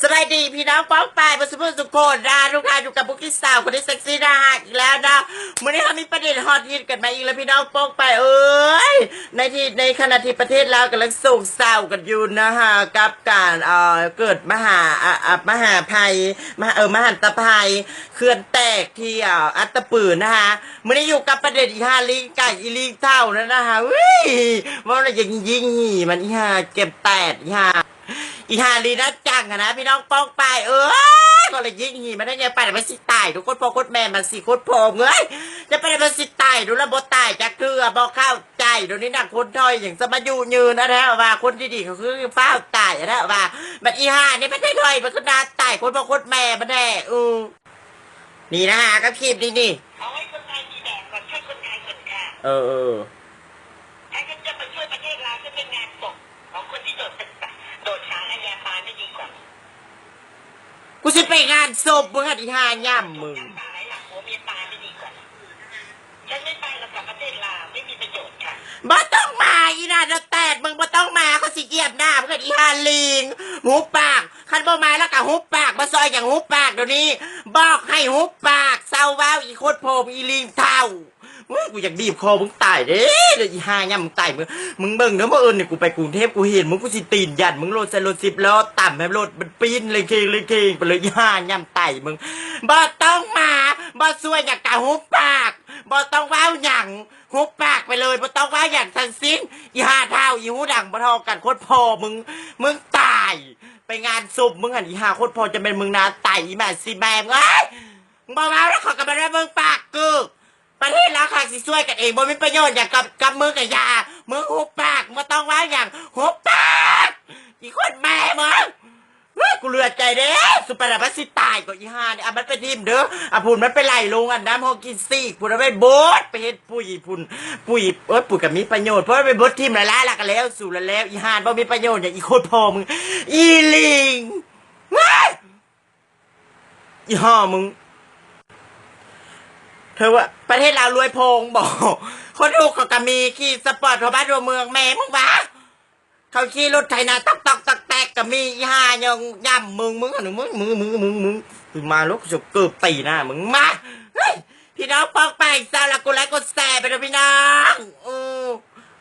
สวัสดีพี่น้องป้องปายบสุภาพสุโขนะทุกท่านอยู่กับบุกิสาวคนที่เซ็กซี่นะฮะอีกแล้วนะวันนี้เขามีประเด็นฮอตฮิตกันมาอีกแล้วพี่น้องป้องปายในขณะที่ประเทศเรากำลังโศกเศร้ากันอยู่นะฮะกับการเกิดมหาภัยมหันตภัยเขื่อนแตกที่อัตตปืนนะฮะวันนี้อยู่กับประเด็นอีฮาลิงไก่อีลิงเท่านั้นนะฮะวิว่าอะไรอย่างยิงหีมันอีฮาเก็บแตดอีฮาลีน่าจังอะนะพี่น้องป้องไปก็เลยยิงหีมันได้ไงไปแต่มันสิตายทุกคนพ่อคนแม่มันสิโคตรพอเงยจะไปมันสิตายดูแลบ่ตายจะเกลือบ่เข้าใจเดี๋ยวนี้นักคนถอยอย่างสมายูยืนนะว่าคนดีๆเขาคือฟ้าตายนะว่ามันอีฮานี่ไม่ได้ถอยมันก็นาตายคนพ่อคนแม่มันแน่นี่นะฮะก็คลิปนี่เอาให้คนไทยมีแดดก่อนช่วยคนไทยก่อนค่ะถ้าฉันจะไปช่วยประเทศลาวจะเป็นงานศพของคนที่โดดสารอาญาตายไม่ดีกว่ากูจะไปงานศพมึงอีฮาย่ำมึงตายหลังหัวเมียตายไม่ดีกว่าฉันไม่ไปแล้วกับประเทศลาวไม่มีประโยชน์ค่ะบ่ต้องมาอีน่าจะแตดมึงบ่ต้องมาเขาสิเกียบหน้ามึงอีฮาลิงหุบปากคันบ่มาแล้วก็หุบปากมาซอยอย่างหุบปากเดี๋ยวนี้บอกให้หุบปากเศร้าว้าวอีโคตรโผล่อีลิงเท่ากูอยากบีบคอมึงตายเด้เดี๋ยวอีห่าเนี่ยมึงตายมึงเบิ่งเด้อเมื่อเนี่ยกูไปกรุงเทพกูเห็นมึงกูสิตีนยันมึงโหลดใส่รถ10 ล้อต่ำให้รถมันปีนเลยเคงไปเลยอีห่าเนี่ยตายมึงบ่ต้องมาบ่ซวยอยากกะหุบปากบ่ต้องว้าวหยังหุบปากไปเลยบ่ต้องว้าวอย่างทั้งสิ้นอีห่าเท่าอีหูดังบ่ทอกันโคตรพอมึงตายไปงานศพมึงหันอีห่าโคตรพอจะเป็นมึงนาตายอีแม่สิแม่เอ้ยมึงบ่ว้าวแล้วขอกลับมาได้มึงปากกูประเทศเราค่ะสิช่วยกันเองบ่มีประโยชน์อย่างกับมือกับยามือหุบปากมาต้องว่าอย่างหุบปากอีคนแม่มึงกูเลือดใจเด้สุปราปัสสิตายก็อีห่าเนี่ยมันเป็นทีมเด้อพูนมันไปไล่ลงอันน้ำฮอกินซี่พูนเอาไปบดไปเฮ็ดปุ๋ยปุ๋ยกับมีประโยชน์เพราะไปบดทีมละกันแล้วสู่แล้วอีห่าบ่มีประโยชน์อย่างอีโคตรพอมึงอีลิงอีห่อมึงเธอว่าประเทศเรารวยพงบอกคนถูกเขาก็มีขี่สปอร์ตทั่วบ้านทั่วเมืองแม่มึงวะเขาขี่รถไถนาตักแตกก็มีห่ายังย่ำมึงหนูมึงมาลูกจะเกือบตีหน้ามึงมาพี่น้องปองไปซาละกูไลค์กดแชร์ไปเลยพี่น้อง